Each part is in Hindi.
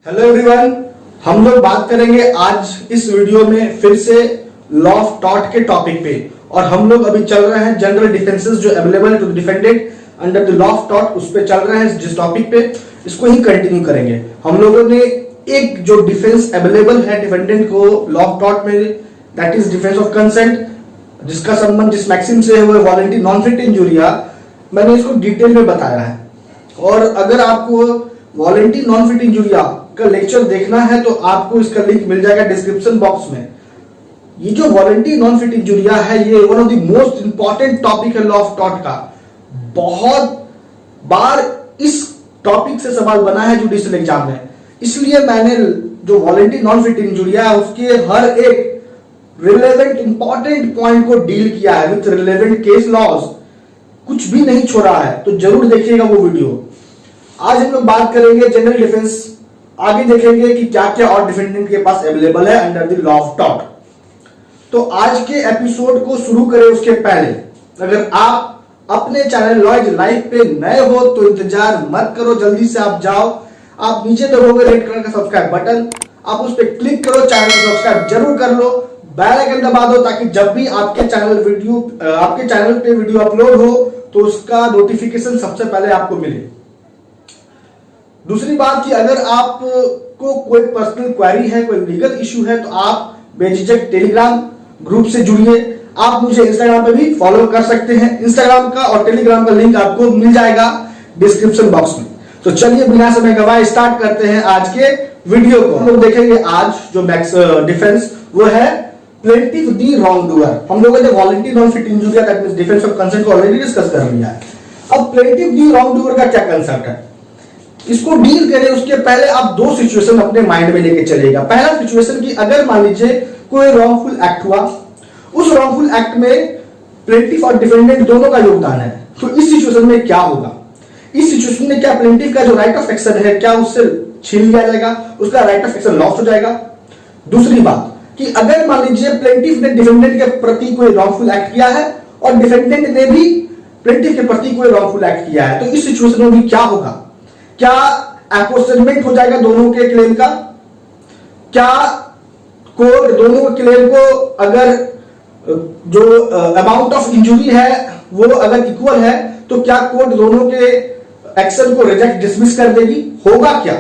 हेलो एवरीवन, हम लोग बात करेंगे आज इस वीडियो में फिर से लॉ ऑफ टॉर्ट के टॉपिक पे। और हम लोग अभी चल रहे हैं जनरल डिफेंसेस जो available to the defendant under the law of tort, उस पे चल रहे हैं जिस टॉपिक पे, इसको ही कंटिन्यू करेंगे। हम लोगों ने एक जो डिफेंस अवेलेबल है डिफेंडेंट को लॉ ऑफ टॉर्ट में, that is defence of consent, जिसका संबंध जिस मैक्सिम से है वो वॉलंटरी नॉन फिट इंजुरिया, मैंने इसको डिटेल में बताया है। और अगर आपको वॉलंटरी नॉन फिट इंजुरिया का लेक्चर देखना है तो आपको इसका लिंक मिल जाएगा डिस्क्रिप्शन बॉक्स में। ये जो वॉलंटरी नॉन फिट इंजुरिया है ये one of the most important topic है लॉ ऑफ टॉर्ट का। बहुत बार इस टॉपिक से सवाल बना है जुडिशियल एग्जाम में, इसलिए मैंने जो वॉलंटरी नॉन फिट इंजुरिया है उसके हर एक रिलेवेंट इंपॉर्टेंट पॉइंट को डील किया है विद रिलेवेंट केस लॉज, कुछ भी नहीं छोड़ा है। तो जरूर देखिएगा वो वीडियो। आज हम लोग बात करेंगे जनरल डिफेंस, आगे देखेंगे कि क्या क्या और डिफेंडेंट के पास अवेलेबल है under the law of tort. तो आज के एपिसोड को शुरू करें उसके पहले, अगर आप अपने चैनल लॉयज लाइफ पे नए हो तो इंतजार मत करो, जल्दी से आप जाओ, आप नीचे दबाओगे रेड कलर का सब्सक्राइब बटन, आप उस पर क्लिक करो, चैनल को सब्सक्राइब जरूर कर लो, बेल आइकन दबा दो ताकि जब भी आपके चैनल पे वीडियो अपलोड हो तो उसका नोटिफिकेशन सबसे पहले आपको मिले। दूसरी बात कि अगर आपको कोई पर्सनल क्वेरी है, कोई लीगल इश्यू है तो आप बेझिझक टेलीग्राम ग्रुप से जुड़िए। आप मुझे इंस्टाग्राम पे भी फॉलो कर सकते हैं, इंस्टाग्राम का और टेलीग्राम का लिंक आपको मिल जाएगा डिस्क्रिप्शन बॉक्स में। तो चलिए बिना समय गवाए स्टार्ट करते हैं आज के वीडियो को। हम लोग देखेंगे आज जो डिफेंस वो है प्लेंटिफ दी रॉन्ग डूअर। हम लोगों ने वॉलंटरी नॉन फिट इंजुरिया that means defence of consent को ऑलरेडी डिस्कस कर लिया है। अब प्लेंटिफ दी रॉन्ग डूअर का क्या कंसेप्ट है, इसको डील करें उसके पहले आप दो सिचुएशन अपने माइंड में लेके चलेगा। पहला सिचुएशन कि अगर मान लीजिए कोई रॉन्गफुल एक्ट हुआ, उस रॉन्गफुल एक्ट में प्लेंटिफ और डिफेंडेंट दोनों का योगदान है, तो इस सिचुएशन में क्या होगा? इस सिचुएशन में क्या प्लेंटिफ का जो राइट ऑफ एक्शन है क्या उससे छीन लिया जाएगा, उसका राइट ऑफ एक्शन लॉस्ट हो जाएगा? दूसरी बात कि अगर मान लीजिए प्लेंटिफ ने डिफेंडेंट के प्रति कोई रॉन्गफुल एक्ट किया है और डिफेंडेंट ने भी प्लेंटिफ के प्रति कोई रॉन्गफुल एक्ट किया है, तो इस सिचुएशन में भी क्या होगा? क्या अपोर्शनमेंट हो जाएगा दोनों के क्लेम का? क्या कोर्ट दोनों के क्लेम को, अगर जो अमाउंट ऑफ इंजुरी है वो अगर इक्वल है तो क्या कोर्ट दोनों के एक्शन को रिजेक्ट डिसमिस कर देगी? होगा क्या?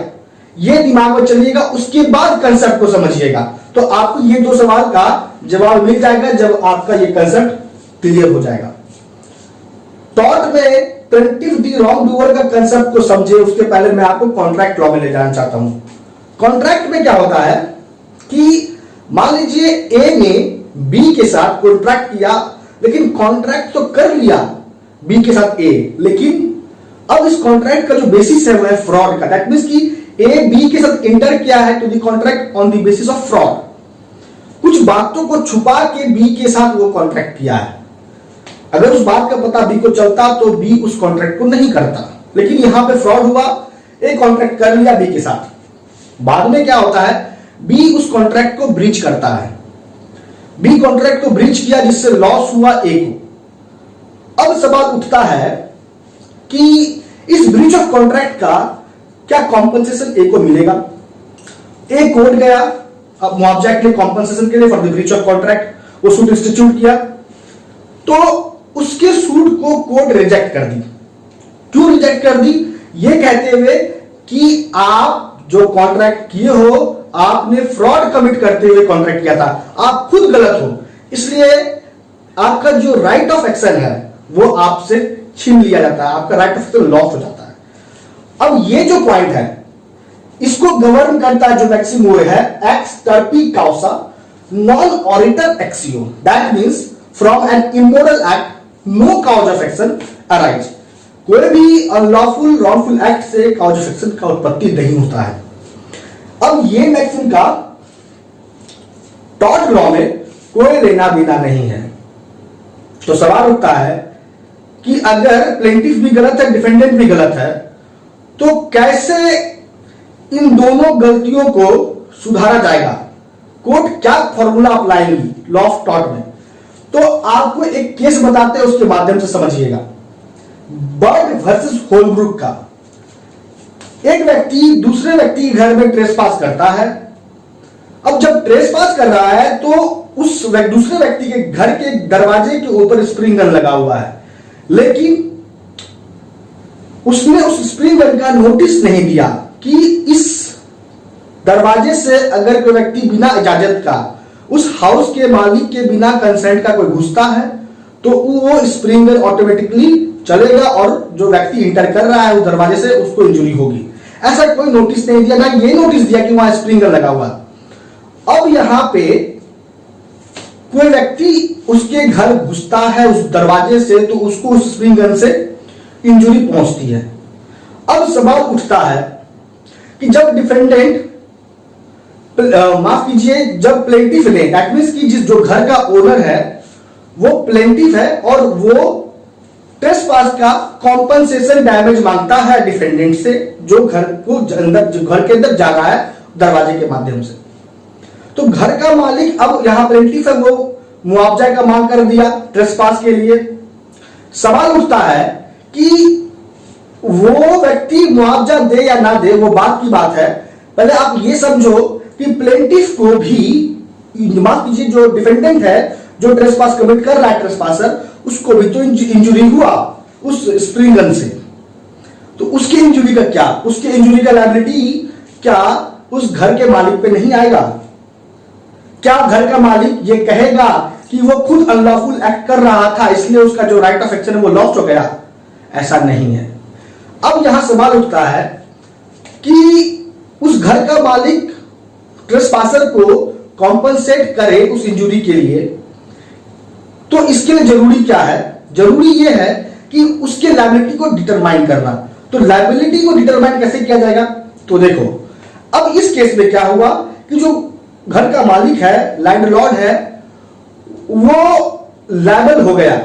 ये दिमाग में चलिएगा, उसके बाद कंसेप्ट को समझिएगा। तो आपको ये दो सवाल का जवाब मिल जाएगा जब आपका ये कंसेप्ट क्लियर हो जाएगा। टॉर्ट में प्लेंटिफ दी रॉन्ग डूअर का कंसेप्ट को समझे उसके पहले मैं आपको कॉन्ट्रैक्ट लॉ में ले जाना चाहता हूं। कॉन्ट्रैक्ट में क्या होता है कि मान लीजिए ए ने बी के साथ कॉन्ट्रैक्ट किया, लेकिन कॉन्ट्रैक्ट तो कर लिया बी के साथ ए, लेकिन अब इस कॉन्ट्रैक्ट का जो बेसिस है वो है फ्रॉड का। दैट मींस कि ए बी के साथ इंटर किया है to the contract on the basis of fraud. कुछ बातों को छुपा के बी के साथ वो कॉन्ट्रैक्ट किया है। अगर उस बात का पता बी को चलता तो बी उस कॉन्ट्रैक्ट को नहीं करता, लेकिन यहां पे फ्रॉड हुआ, ए कॉन्ट्रैक्ट कर लिया बी के साथ। बाद में क्या होता है, बी उस कॉन्ट्रैक्ट को ब्रीच करता है, बी कॉन्ट्रैक्ट को ब्रीच किया जिससे लॉस हुआ ए को। अब सवाल उठता है कि इस ब्रीच ऑफ कॉन्ट्रैक्ट का क्या कॉम्पनसेशन ए को मिलेगा? ए कोर्ट गया, अब मुआवजा के लिए कॉम्पनसेशन के लिए for the breach of contract वो सूट इंस्टीट्यूट किया, तो उसके सूट को कोर्ट रिजेक्ट कर दी। क्यों रिजेक्ट कर दी? ये कहते हुए कि आप जो कॉन्ट्रैक्ट किए हो आपने फ्रॉड कमिट करते हुए कॉन्ट्रैक्ट किया था, आप खुद गलत हो, इसलिए आपका जो राइट ऑफ एक्शन है वो आपसे छीन लिया जाता है, आपका राइट ऑफ एक्शन लॉस हो जाता है। अब ये जो पॉइंट है इसको गवर्न करता है जो मैक्सिम वो है एक्स टर्पी काउसा नॉन ऑरिटर एक्सियो। That means from an immoral act no cause of action arise. कोई भी अनलॉफुल रॉन्गफुल एक्ट से काउज ऑफ एक्शन का उत्पत्ति नहीं होता है। अब ये मैक्सिम का टॉर्ट लॉ में कोई लेना देना नहीं है। तो सवाल उठता है कि अगर प्लेंटिफ भी गलत है डिफेंडेंट भी गलत है तो कैसे इन दोनों गलतियों को सुधारा जाएगा? कोर्ट क्या फॉर्मूला अपनाएंगी लॉ ऑफ टॉर्ट में? तो आपको एक केस बताते हैं, उसके माध्यम से समझिएगा। बर्ड वर्सेस होलब्रुक का एक व्यक्ति दूसरे व्यक्ति के घर में ट्रेसपास करता है। अब जब ट्रेसपास कर रहा है तो उस दूसरे व्यक्ति के घर के दरवाजे के ऊपर स्प्रिंग गन लगा हुआ है, लेकिन उसने उस स्प्रिंग गन का नोटिस नहीं दिया कि इस दरवाजे से अगर कोई व्यक्ति बिना इजाजत का उस हाउस के मालिक के बिना कंसेंट का कोई घुसता है तो वो स्प्रिंग गन ऑटोमेटिकली चलेगा और जो व्यक्ति इंटर कर रहा है उस दरवाजे से उसको इंजरी होगी। ऐसा कोई नोटिस नहीं दिया, ना ये नोटिस दिया कि वहां स्प्रिंग गन लगा हुआ। अब यहां पे कोई व्यक्ति उसके घर घुसता है उस दरवाजे से तो उसको उस स्प्रिंग गन से इंजरी पहुंचती है। अब सवाल उठता है कि जब डिफेंडेंट माफ कीजिए जब प्लेंटिफ ने, दैट मींस कि जिस जो घर का ओनर है वो प्लेंटिफ है और वो ट्रेसपास का कॉम्पनसेशन डैमेज मांगता है डिफेंडेंट से, जो घर के अंदर जा रहा है दरवाजे के माध्यम से। तो घर का मालिक अब यहां प्लेंटिफ है, वो मुआवजा का मांग कर दिया ट्रेसपास के लिए। सवाल उठता है कि वो व्यक्ति मुआवजा दे या ना दे वो बात की बात है। पहले आप ये समझो कि प्लेंटिफ को भी, माफ कीजिए जो डिफेंडेंट है जो ट्रेसपास कमिट कर रहा है ट्रेसपासर, उसको भी तो इंजरी हुआ उस स्प्रिंग गन से। तो उसकी इंजरी का क्या, उसके इंजरी का लायबिलिटी क्या उस घर के मालिक पे नहीं आएगा? क्या घर का मालिक ये कहेगा कि वो खुद अनलॉफुल एक्ट कर रहा था इसलिए उसका जो राइट ऑफ एक्शन है वो लॉस्ट हो गया? ऐसा नहीं है। अब यहां सवाल उठता है कि उस घर का मालिक ट्रेसपासर को कॉम्पनसेट करे उस इंजरी के लिए, तो इसके लिए जरूरी क्या है? जरूरी यह है कि उसके लायबिलिटी को डिटरमाइन करना। तो लायबिलिटी को डिटरमाइन कैसे किया जाएगा? तो देखो, अब इस केस में क्या हुआ कि जो घर का मालिक है, लैंडलॉर्ड है, वो लायबल हो गया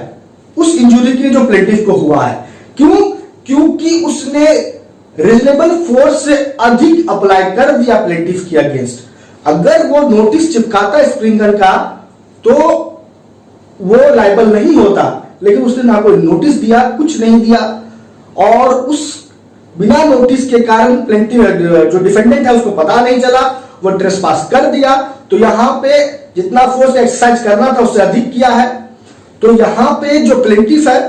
उस इंजरी के लिए जो प्लेंटिफ को हुआ है। क्यों? क्योंकि उसने रीजनेबल फोर्स से अधिक अप्लाई कर दिया प्लेंटिफ के अगेंस्ट। अगर वो नोटिस चिपकाता स्प्रिंग गन का तो वो लायबल नहीं होता, लेकिन उसने ना कोई नोटिस दिया, कुछ नहीं दिया, और उस बिना नोटिस के कारण प्लेंटिफ जो डिफेंडेंट है उसको पता नहीं चला, वो ट्रेसपास कर दिया। तो यहां पे जितना फोर्स एक्सरसाइज करना था उससे अधिक किया है, तो यहां पे जो प्लेंटिफ है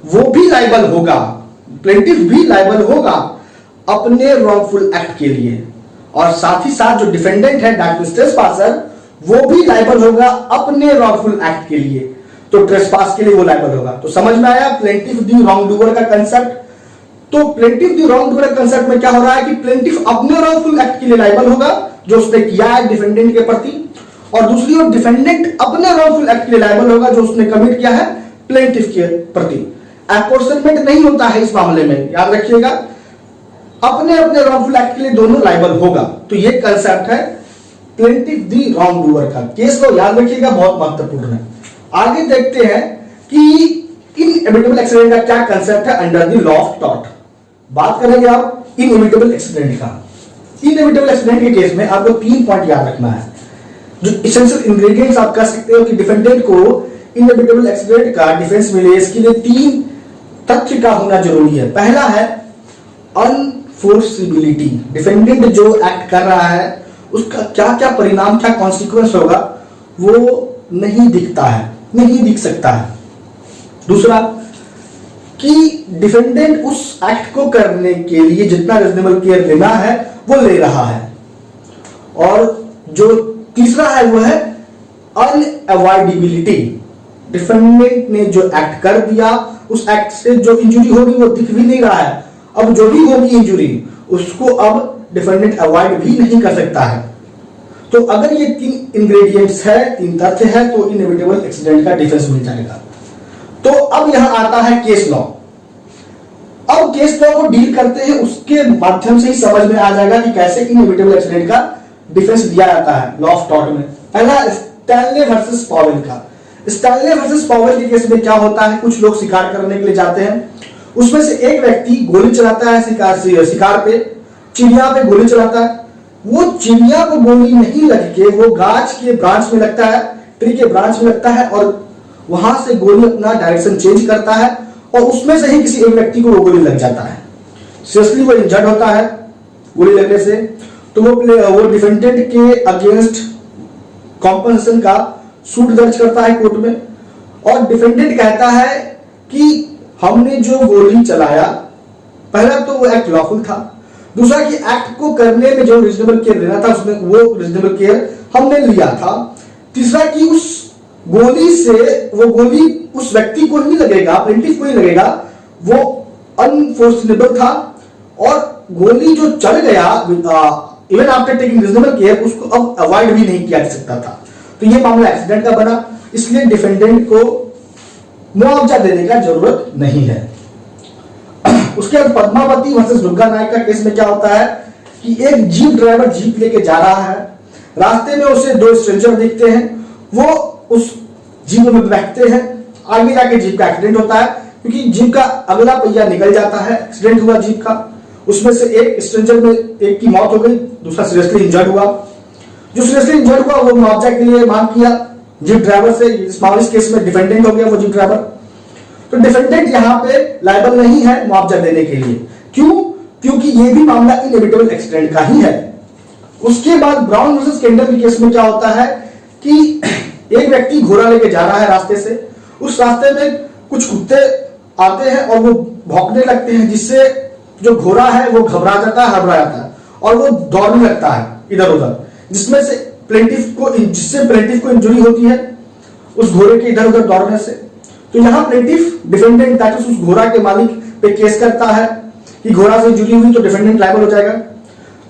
वो भी लायबल होगा, प्लेंटिफ भी लायबल होगा अपने रॉन्गफुल एक्ट के लिए, और साथ ही साथ जो डिफेंडेंट है दैट मींस ट्रेसपासर वो भी लायबल होगा अपने रॉन्गफुल एक्ट के लिए। तो ट्रेसपास के लिए वो लायबल होगा। तो समझ में आया प्लेंटिफ दी रॉन्ग डूअर का कंसेप्ट? तो प्लेंटिफ दी रॉन्ग डूअर कंसेप्ट में क्या हो रहा है कि प्लेंटिफ अपने रॉन्गफुल एक्ट के लिए लायबल होगा जो उसने किया है डिफेंडेंट के प्रति, और दूसरी ओर डिफेंडेंट अपने रॉन्गफुल एक्ट के लिए लायबल होगा जो उसने कमिट किया है प्लेंटिफ के प्रति। अपॉर्चनमेंट नहीं होता है इस मामले में, याद रखिएगा, अपने अपने रॉन्गफुल एक्ट के लिए दोनों लायबल होगा। तो ये कंसेप्ट है प्लेंटिफ दी रॉन्ग डूअर का। केस को याद रखिएगा, बहुत महत्वपूर्ण है। आगे देखते हैं कि इनएविटेबल एक्सीडेंट का क्या कंसेप्ट है under the law of tort. बात करेंगे आप इनएविटेबल एक्सीडेंट का। इनएविटेबल एक्सीडेंट के केस में आपको 3 पॉइंट याद रखना है, जो एसेंशियल इंग्रेडिएंट्स आप कह सकते हो कि डिफेंडेंट को इनएविटेबल एक्सीडेंट का डिफेंस मिले, इसके लिए 3 तथ्य का होना जरूरी है। पहला है अनफोर्सिबिलिटी, डिफेंडेंट जो एक्ट कर रहा है उसका क्या क्या परिणाम, क्या कॉन्सिक्वेंस होगा वो नहीं दिखता है, नहीं दिख सकता है। दूसरा कि डिफेंडेंट उस एक्ट को करने के लिए जितना रीजनेबल केयर लेना है वो ले रहा है। और जो तीसरा है वो है अनअवॉइडेबिलिटी, डिफेंडेंट ने जो एक्ट कर दिया उस एक्ट से जो इंजरी होगी वो दिख भी नहीं रहा है। अब जो भी होगी इंजरी उसको अब डिफेंडेंट अवॉइड भी नहीं कर सकता है। तो अगर ये 3 इंग्रेडिएंट्स है, 3 तथ्य है, तो इनएविटेबल एक्सीडेंट का डिफेंस मिल जाएगा। तो अब यहां आता है केस लॉ। अब केस लॉ को डील करते हैं, उसके माध्यम से ही समझ में आ जाएगा कि कैसे इनएविटेबल एक्सीडेंट का डिफेंस दिया जाता है लॉ ऑफ टॉर्ट में। पहला स्टैनले वर्सेस पॉवेल का। स्टैनले वर्सेस पॉवेल के केस में क्या होता है, कुछ लोग शिकार करने के लिए जाते हैं, उसमें से एक व्यक्ति गोली चलाता है शिकार पे, चिड़िया पे गोली चलाता है। वो चिड़िया को गोली नहीं लग के वो गाछ के ब्रांच में लगता है, ट्री के ब्रांच में लगता है, और वहां से गोली अपना डायरेक्शन चेंज करता है और उसमें से ही किसी एक व्यक्ति को वो गोली लग जाता है। सीरियसली वो इंजर्ड होता है गोली लगने से, तो वो डिफेंडेंट के अगेंस्ट कॉम्पनसेशन का सूट दर्ज करता है कोर्ट में, और डिफेंडेंट कहता है कि हमने जो गोली चलाया, पहला तो वो एक्ट लॉफुल था, दूसरा कि एक्ट को करने में जो रीजनेबल केयर लेना था उसमें वो रीजनेबल केयर हमने लिया था, तीसरा कि उस गोली से वो गोली उस व्यक्ति को नहीं लगेगा, प्लेंटिफ को नहीं लगेगा, वो अनफोर्सनेबल था, और गोली जो चल गया even after taking reasonable care उसको अब अवॉइड भी नहीं किया जा सकता था। तो ये मामला एक्सीडेंट का बना, इसलिए डिफेंडेंट को मुआवजा देने का जरूरत नहीं है। उसके बाद पद्मावती वर्सेस दुर्गा नायक का केस में क्या होता है कि एक जीप ड्राइवर जीप लेके जा रहा है, रास्ते में उसे दो स्ट्रेंजर देखते हैं, वो उस जीप में बैठते हैं, आगे जाके जीप का एक्सीडेंट होता है क्योंकि जीप का अगला पहिया निकल जाता है, एक्सीडेंट हुआ जीप का, उसमें से एक स्ट्रेंजर में एक की मौत हो गई, दूसरा सीरियसली इंजर्ड हुआ। जो सीरियसली इंजर्ड हुआ वो मुआवजा के लिए मांग किया जीप ड्राइवर से, इस केस में डिफेंडेंट हो गया वो जीप ड्राइवर, तो डिफेंडेंट यहां पे लायबल नहीं है मुआवजा देने के लिए। क्यों? क्योंकि ये भी मामला इनएविटेबल एक्सीडेंट का ही है। उसके बाद ब्राउन वर्सेस केंडल के केस में क्या होता है कि एक व्यक्ति घोड़ा लेके जा रहा है रास्ते से, उस रास्ते में कुछ कुत्ते आते हैं और वो भौंकने लगते हैं, जिससे जो घोड़ा है वो घबरा जाता है, हबरा जाता है और वो दौड़ने लगता है इधर उधर, जिससे प्लेंटिफ को इंजरी होती है उस घोड़े के इधर उधर दौड़ने से। तो यहां प्लेंटिफ डिफेंडेंट दैट इज उस घोड़ा के मालिक पे केस करता है कि घोड़ा से इंजरी हुई तो डिफेंडेंट लायबल हो जाएगा,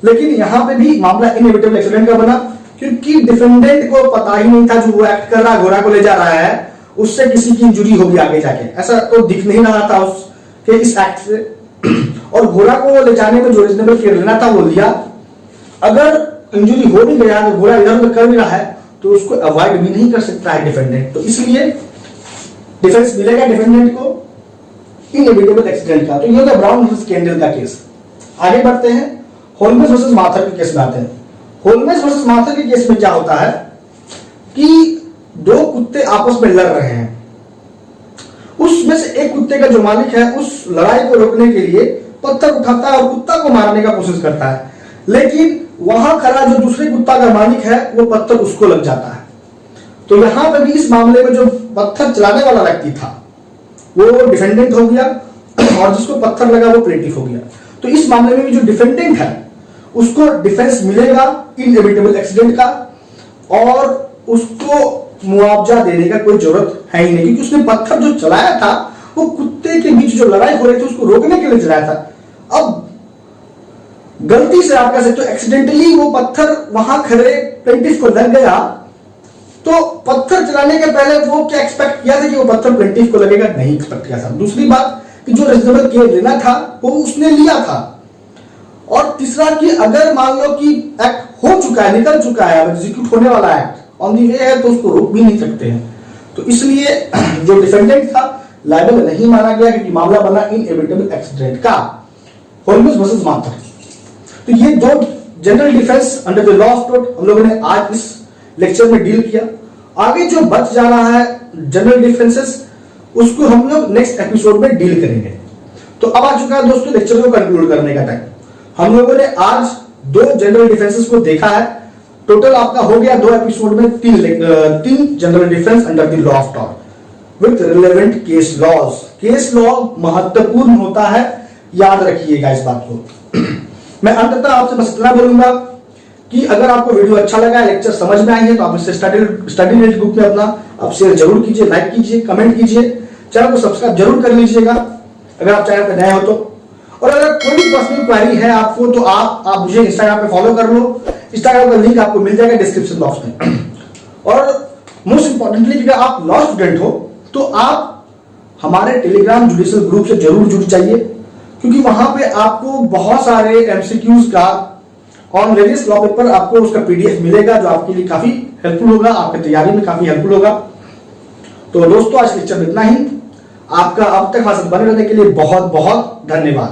लेकिन यहां पे भी मामला इनएविटेबल एक्सीडेंट का बना क्योंकि डिफेंडेंट को पता ही नहीं था जो वो एक्ट कर रहा है, घोड़ा को ले जा रहा है, उससे किसी की इंजरी होगी आगे जाके, ऐसा तो दिख नहीं रहा था उसके इस एक्ट से। और घोड़ा को ले जाने में जो रीजनेबल केयर लेना था वो लिया, अगर इंजरी हो भी गया तो घोड़ा इधर उधर कर भी रहा है तो उसको अवॉइड भी नहीं कर सकता है डिफेंडेंट, तो इसलिए डिफेंस मिलेगा डिफेंडेंट को इनएविटेबल एक्सीडेंट का। तो ये होगा ब्राउन वर्सेस केंडल का केस। आगे बढ़ते हैं, होल्मेस वर्सेस माथर के केस में आते हैं। होल्मेस वर्सेस माथर के केस में क्या होता है कि दो कुत्ते आपस में लड़ रहे हैं, उसमें से एक कुत्ते का जो मालिक है उस लड़ाई को रोकने के लिए पत्थर उठाता है और कुत्ता को मारने का कोशिश करता है, लेकिन वहां खड़ा जो दूसरे कुत्ता का मालिक है वो पत्थर उसको लग जाता है। तो यहां पर भी इस मामले में जो पत्थर चलाने वाला व्यक्ति था वो डिफेंडेंट हो गया और जिसको पत्थर लगा वो प्लेंटिफ हो गया। तो इस मामले में भी जो डिफेंडेंट है उसको डिफेंस मिलेगा इनएविटेबल एक्सीडेंट का और उसको मुआवजा देने का कोई जरूरत है ही नहीं, क्योंकि उसने पत्थर जो चलाया था वो कुत्ते के बीच जो लड़ाई हो रही थी उसको रोकने के लिए चलाया था। अब गलती से आप कह सकते हो एक्सीडेंटली वो पत्थर वहां खड़े प्लेंटिफ को लग गया, तो पत्थर चलाने के पहले वो क्या एक्सपेक्ट किया था कि वो पत्थर प्लेंटिफ को लगेगा? नहीं एक्सपेक्ट किया था। दूसरी बात कि जो रीजनेबल केयर लेना था वो उसने लिया था, और तीसरा कि अगर मान लो कि एक्ट हो चुका है, निकल चुका है, एग्जीक्यूट होने वाला एक्ट ऑन दी वे है, तो उसको रोक भी नहीं सकते हैं। तो इसलिए जो डिफेंडेंट था लायबल नहीं माना गया क्योंकि मामला बना इनएविटेबल एक्सीडेंट का। होल्मेस वर्सेस माथर, तो ये दो general defence under the law of tort हम लोगों ने आज इस लेक्चर में डील किया। आगे जो बच जा रहा है जनरल डिफेंसेस उसको हम लोग नेक्स्ट एपिसोड में डील करेंगे। तो अब आ चुका है दोस्तों लेक्चर को कंक्लूड करने का टाइम। हम लोगों ने आज दो जनरल डिफेंसेस को देखा है, टोटल आपका हो गया दो एपिसोड में तीन general defence under the law of tort with relevant case laws. Case law महत्वपूर्ण होता है, याद रखिएगा इस बात को। मैं अंततः आपसे बस इतना बोलूंगा कि अगर आपको वीडियो अच्छा लगा है, लेक्चर समझ में आई है, तो आप इसे स्टडी नेट ग्रुप में अपना आप शेयर जरूर कीजिए, लाइक कीजिए, कमेंट कीजिए, चैनल को सब्सक्राइब जरूर कर लीजिएगा अगर आप चैनल पर नए हो तो। और अगर कोई भी पर्सनल क्वेरी है आपको तो आप मुझे इंस्टाग्राम पे फॉलो कर लो, इंस्टाग्राम का लिंक आपको मिल जाएगा डिस्क्रिप्शन बॉक्स में। और मोस्ट इंपॉर्टेंटली अगर आप लॉ स्टूडेंट हो तो आप हमारे टेलीग्राम जुडिशियल ग्रुप से जरूर जुड़ जाइए, क्योंकि वहां पे आपको बहुत सारे एमसीक्यूज का ऑन वेरियस लॉ पेपर आपको उसका पीडीएफ मिलेगा जो आपके लिए काफी हेल्पफुल होगा, आपकी तैयारी में काफी हेल्पफुल होगा। तो दोस्तों आज लेक्चर में इतना ही। आपका अब तक हासिल बने रहने के लिए बहुत बहुत धन्यवाद।